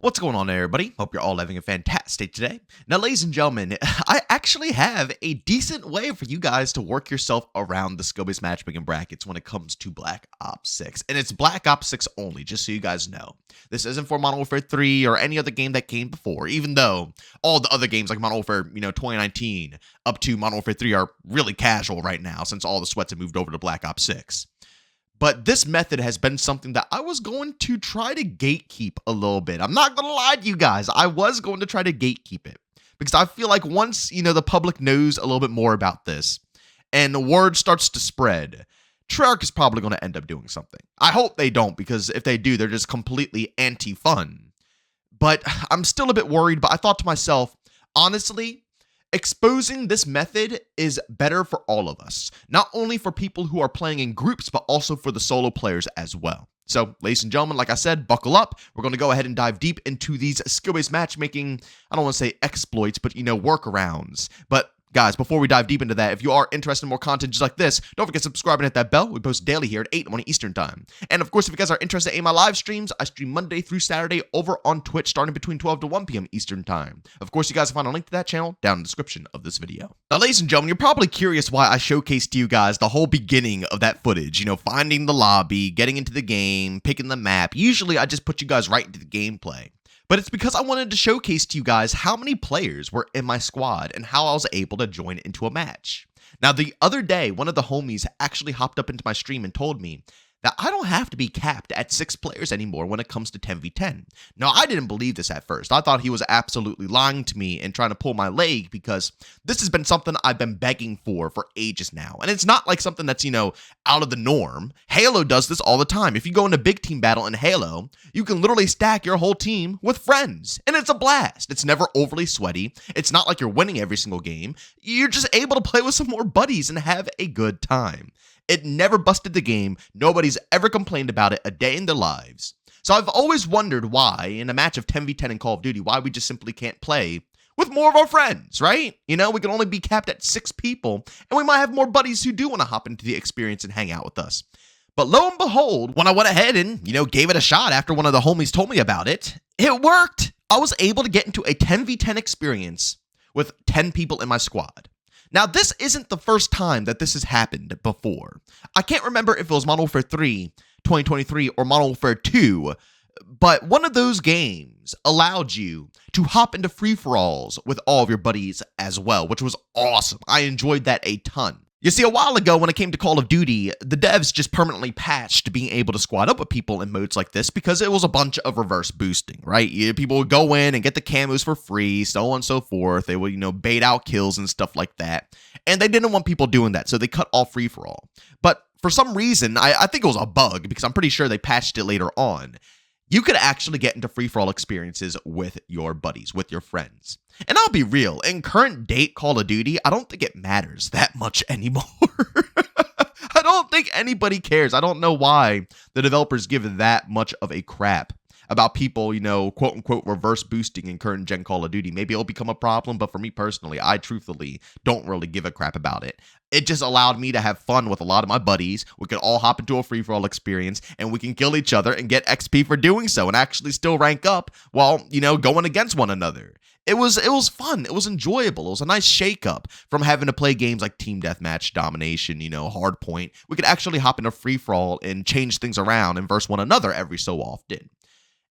What's going on, everybody? Hope you're all having a fantastic today. Now, ladies and gentlemen, I actually have a decent way for you guys to work yourself around the skill-based matchmaking brackets when it comes to Black Ops 6. And it's Black Ops 6 only, just so you guys know. This isn't for Modern Warfare 3 or any other game that came before, even though all the other games like Modern Warfare, 2019 up to Modern Warfare 3 are really casual right now since all the sweats have moved over to Black Ops 6. But this method has been something that I was going to try to gatekeep a little bit. I'm not going to lie to you guys. I was going to try to gatekeep it because I feel like once, the public knows a little bit more about this and the word starts to spread, Treyarch is probably going to end up doing something. I hope they don't, because if they do, they're just completely anti-fun. But I'm still a bit worried, but I thought to myself, honestly, exposing this method is better for all of us, not only for people who are playing in groups, but also for the solo players as well. So, ladies and gentlemen, like I said, buckle up. We're going to go ahead and dive deep into these skill-based matchmaking, I don't want to say exploits, but, workarounds. But guys, before we dive deep into that, if you are interested in more content just like this, don't forget to subscribe and hit that bell. We post daily here at 8 in the morning Eastern Time. And of course, if you guys are interested in my live streams, I stream Monday through Saturday over on Twitch starting between 12 to 1 p.m. Eastern Time. Of course, you guys will find a link to that channel down in the description of this video. Now, ladies and gentlemen, you're probably curious why I showcased to you guys the whole beginning of that footage. Finding the lobby, getting into the game, picking the map. Usually, I just put you guys right into the gameplay. But it's because I wanted to showcase to you guys how many players were in my squad and how I was able to join into a match. Now, the other day, one of the homies actually hopped up into my stream and told me that I don't have to be capped at 6 players anymore when it comes to 10v10. Now, I didn't believe this at first. I thought he was absolutely lying to me and trying to pull my leg, because this has been something I've been begging for ages now. And it's not like something that's, out of the norm. Halo does this all the time. If you go into big team battle in Halo, you can literally stack your whole team with friends. And it's a blast. It's never overly sweaty. It's not like you're winning every single game. You're just able to play with some more buddies and have a good time. It never busted the game. Nobody's ever complained about it a day in their lives. So I've always wondered why, in a match of 10v10 in Call of Duty, why we just simply can't play with more of our friends, right? We can only be capped at 6 people, and we might have more buddies who do want to hop into the experience and hang out with us. But lo and behold, when I went ahead and, gave it a shot after one of the homies told me about it, it worked. I was able to get into a 10v10 experience with 10 people in my squad. Now, this isn't the first time that this has happened before. I can't remember if it was Modern Warfare 3, 2023, or Modern Warfare 2, but one of those games allowed you to hop into free-for-alls with all of your buddies as well, which was awesome. I enjoyed that a ton. You see, a while ago when it came to Call of Duty, the devs just permanently patched being able to squad up with people in modes like this because it was a bunch of reverse boosting, right? People would go in and get the camos for free, so on and so forth. They would, bait out kills and stuff like that. And they didn't want people doing that, so they cut off free-for-all. But for some reason, I think it was a bug, because I'm pretty sure they patched it later on. You could actually get into free-for-all experiences with your buddies, with your friends. And I'll be real, in current date Call of Duty, I don't think it matters that much anymore. I don't think anybody cares. I don't know why the developers give that much of a crap about people, quote-unquote reverse boosting in current gen Call of Duty. Maybe it'll become a problem, but for me personally, I truthfully don't really give a crap about it. It just allowed me to have fun with a lot of my buddies. We could all hop into a free-for-all experience, and we can kill each other and get XP for doing so, and actually still rank up while, going against one another. It was fun. It was enjoyable. It was a nice shake-up from having to play games like Team Deathmatch, Domination, Hardpoint. We could actually hop into free-for-all and change things around and verse one another every so often.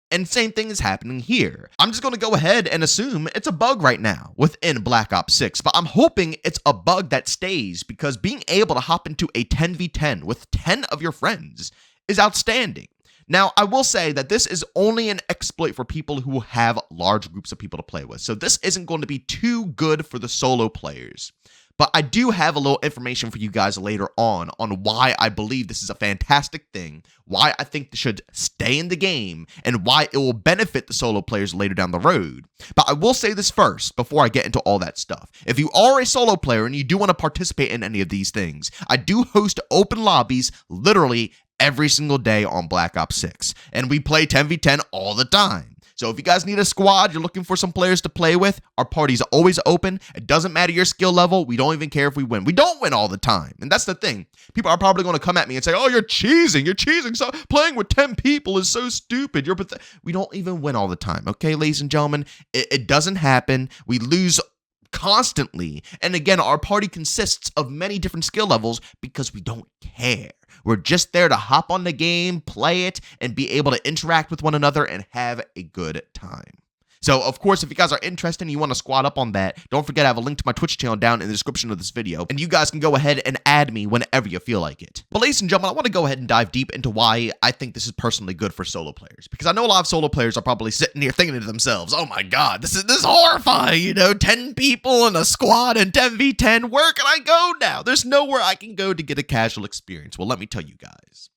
And same thing is happening here. I'm just going to go ahead and assume it's a bug right now within Black Ops 6, but I'm hoping it's a bug that stays, because being able to hop into a 10v10 with 10 of your friends is outstanding. Now, I will say that this is only an exploit for people who have large groups of people to play with, so this isn't going to be too good for the solo players. But I do have a little information for you guys later on why I believe this is a fantastic thing, why I think this should stay in the game, and why it will benefit the solo players later down the road. But I will say this first before I get into all that stuff. If you are a solo player and you do want to participate in any of these things, I do host open lobbies literally every single day on Black Ops 6, and we play 10v10 all the time. So if you guys need a squad, you're looking for some players to play with, our party's always open. It doesn't matter your skill level. We don't even care if we win. We don't win all the time. And that's the thing. People are probably going to come at me and say, oh, you're cheesing. You're cheesing. So playing with 10 people is so stupid. We don't even win all the time. Okay, ladies and gentlemen, it doesn't happen. We lose constantly. And again, our party consists of many different skill levels because we don't care. We're just there to hop on the game, play it, and be able to interact with one another and have a good time. So, of course, if you guys are interested and you want to squad up on that, don't forget I have a link to my Twitch channel down in the description of this video, and you guys can go ahead and add me whenever you feel like it. But ladies and gentlemen, I want to go ahead and dive deep into why I think this is personally good for solo players, because I know a lot of solo players are probably sitting here thinking to themselves, oh my god, this is horrifying, 10 people in a squad and 10v10, where can I go now? There's nowhere I can go to get a casual experience. Well, let me tell you guys.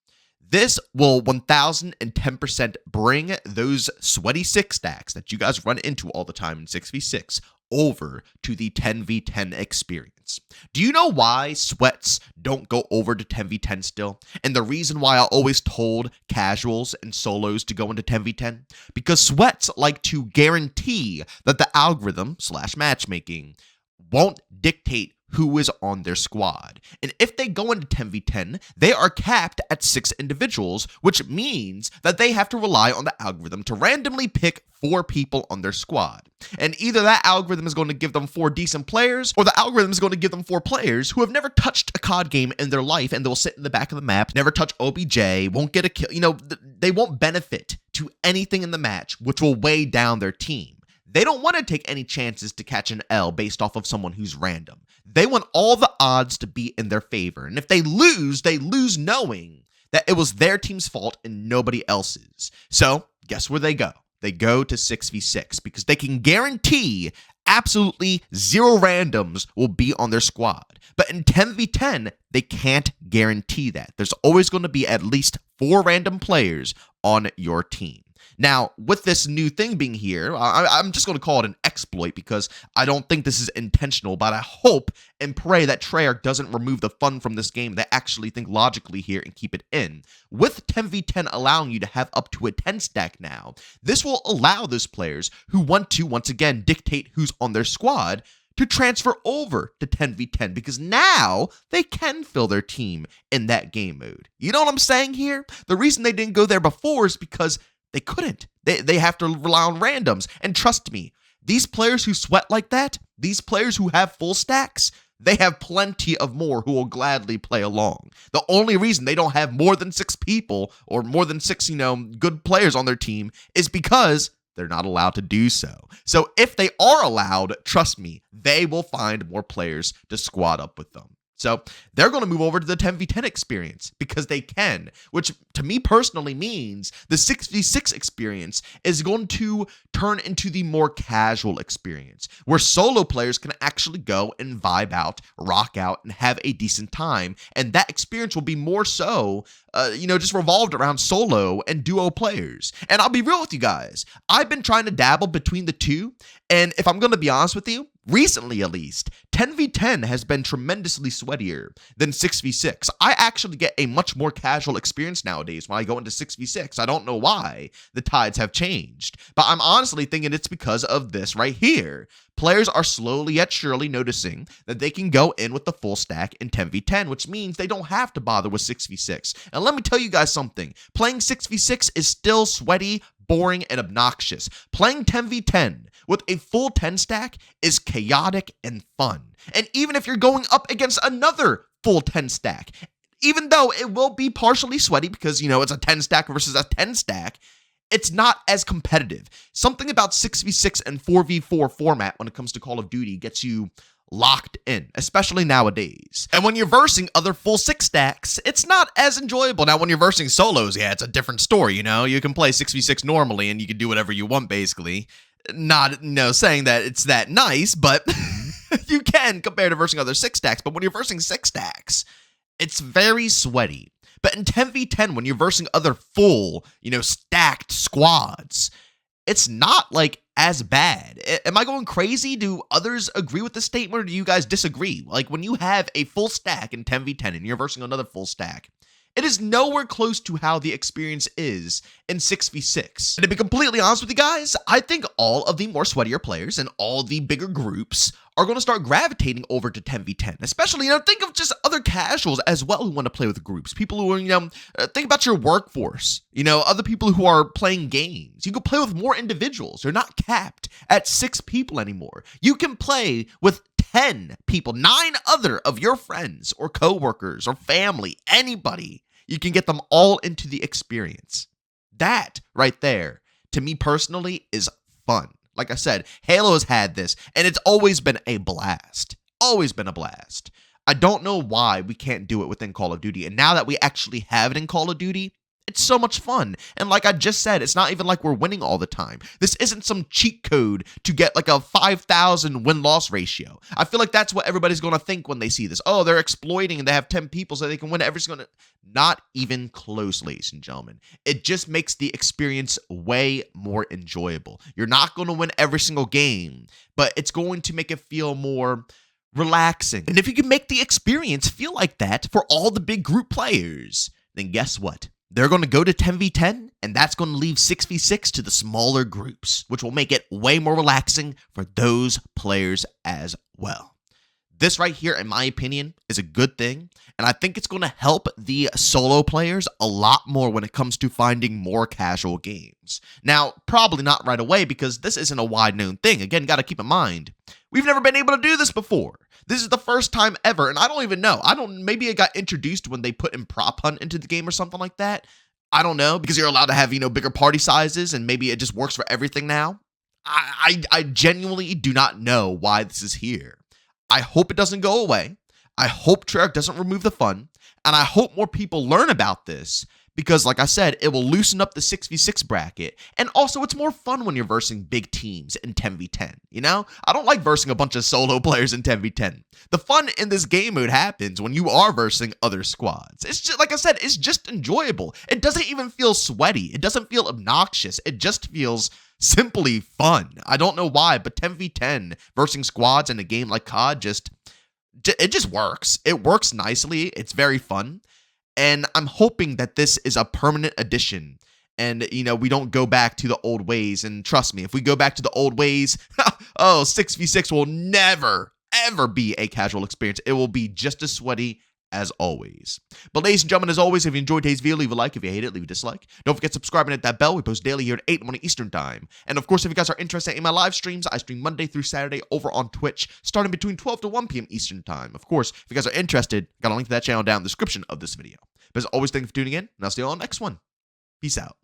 This will 1000% bring those sweaty 6 stacks that you guys run into all the time in 6v6 over to the 10v10 experience. Do you know why sweats don't go over to 10v10 still? And the reason why I always told casuals and solos to go into 10v10? Because sweats like to guarantee that the algorithm / matchmaking won't dictate who is on their squad. And if they go into 10v10, they are capped at 6 individuals, which means that they have to rely on the algorithm to randomly pick 4 people on their squad. And either that algorithm is going to give them 4 decent players, or the algorithm is going to give them 4 players who have never touched a COD game in their life, and they'll sit in the back of the map, never touch OBJ, won't get a kill. They won't benefit to anything in the match, which will weigh down their team. They don't want to take any chances to catch an L based off of someone who's random. They want all the odds to be in their favor. And if they lose knowing that it was their team's fault and nobody else's. So guess where they go? They go to 6v6 because they can guarantee absolutely 0 randoms will be on their squad. But in 10v10, they can't guarantee that. There's always going to be at least 4 random players on your team. Now, with this new thing being here, I'm just going to call it an exploit because I don't think this is intentional, but I hope and pray that Treyarch doesn't remove the fun from this game. They actually think logically here and keep it in. With 10v10 allowing you to have up to a 10 stack now, this will allow those players who want to, once again, dictate who's on their squad to transfer over to 10v10 because now they can fill their team in that game mode. You know what I'm saying here? The reason they didn't go there before is because they couldn't. They have to rely on randoms. And trust me, these players who sweat like that, these players who have full stacks, they have plenty of more who will gladly play along. The only reason they don't have more than 6 people or more than 6, good players on their team is because they're not allowed to do so. So if they are allowed, trust me, they will find more players to squad up with them. So they're going to move over to the 10v10 experience because they can, which to me personally means the 6v6 experience is going to turn into the more casual experience where solo players can actually go and vibe out, rock out, and have a decent time. And that experience will be more so, just revolved around solo and duo players. And I'll be real with you guys. I've been trying to dabble between the two. And if I'm going to be honest with you, recently at least, 10v10 has been tremendously sweatier than 6v6. I actually get a much more casual experience nowadays when I go into 6v6. I don't know why the tides have changed, but I'm honestly thinking it's because of this right here. Players are slowly yet surely noticing that they can go in with the full stack in 10v10, which means they don't have to bother with 6v6. And let me tell you guys something. Playing 6v6 is still sweaty, boring, and obnoxious. Playing 10v10 with a full 10 stack is chaotic and fun. And even if you're going up against another full 10 stack, even though it will be partially sweaty because, it's a 10 stack versus a 10 stack, it's not as competitive. Something about 6v6 and 4v4 format when it comes to Call of Duty gets you locked in, especially nowadays. And when you're versing other full 6 stacks, it's not as enjoyable. Now, when you're versing solos, yeah, it's a different story, You can play 6v6 normally and you can do whatever you want, basically. Not, saying that it's that nice, but you can compared to versing other 6 stacks. But when you're versing 6 stacks, it's very sweaty. But in 10v10, when you're versing other full, stacked squads, it's not as bad. Am I going crazy? Do others agree with the statement or do you guys disagree? Like when you have a full stack in 10v10 and you're versing another full stack, It is nowhere close to how the experience is in 6v6. And to be completely honest with you guys, I think all of the more sweatier players and all the bigger groups are going to start gravitating over to 10v10. Especially, think of just other casuals as well who want to play with groups. People who are, think about your workforce. Other people who are playing games. You can play with more individuals. You're not capped at 6 people anymore. You can play with 10 people, 9 other of your friends or coworkers or family, anybody. You can get them all into the experience. That right there, to me personally, is fun. Like I said, Halo has had this, and it's always been a blast. Always been a blast. I don't know why we can't do it within Call of Duty, and now that we actually have it in Call of Duty, it's so much fun. And like I just said, it's not even like we're winning all the time. This isn't some cheat code to get like a 5,000 win-loss ratio. I feel like that's what everybody's going to think when they see this. Oh, they're exploiting and they have 10 people so they can win every single... Not even close, ladies and gentlemen. It just makes the experience way more enjoyable. You're not going to win every single game, but it's going to make it feel more relaxing. And if you can make the experience feel like that for all the big group players, then guess what? They're going to go to 10v10, and that's going to leave 6v6 to the smaller groups, which will make it way more relaxing for those players as well. This right here, in my opinion, is a good thing, and I think it's going to help the solo players a lot more when it comes to finding more casual games. Now, probably not right away because this isn't a wide-known thing. Again, got to keep in mind, we've never been able to do this before. This is the first time ever, and I don't even know. Maybe it got introduced when they put in Prop Hunt into the game or something like that. I don't know, because you're allowed to have, bigger party sizes, and maybe it just works for everything now. I genuinely do not know why this is here. I hope it doesn't go away. I hope Treyarch doesn't remove the fun, and I hope more people learn about this because, like I said, it will loosen up the 6v6 bracket, and also it's more fun when you're versing big teams in 10v10, I don't like versing a bunch of solo players in 10v10. The fun in this game mode happens when you are versing other squads. It's just, like I said, it's just enjoyable. It doesn't even feel sweaty. It doesn't feel obnoxious. It just feels simply fun. I don't know why, but 10v10 versing squads in a game like COD it just works. It works nicely. It's very fun. And I'm hoping that this is a permanent addition and, we don't go back to the old ways. And trust me, if we go back to the old ways, 6v6 will never, ever be a casual experience. It will be just as sweaty as always. But ladies and gentlemen, as always, if you enjoyed today's video, leave a like. If you hate it, leave a dislike. Don't forget to subscribe and hit that bell. We post daily here at 8 in the morning Eastern time. And of course, if you guys are interested in my live streams, I stream Monday through Saturday over on Twitch, starting between 12 to 1 p.m. Eastern time. Of course, if you guys are interested, I got a link to that channel down in the description of this video. But as always, thank you for tuning in, and I'll see you all on the next one. Peace out.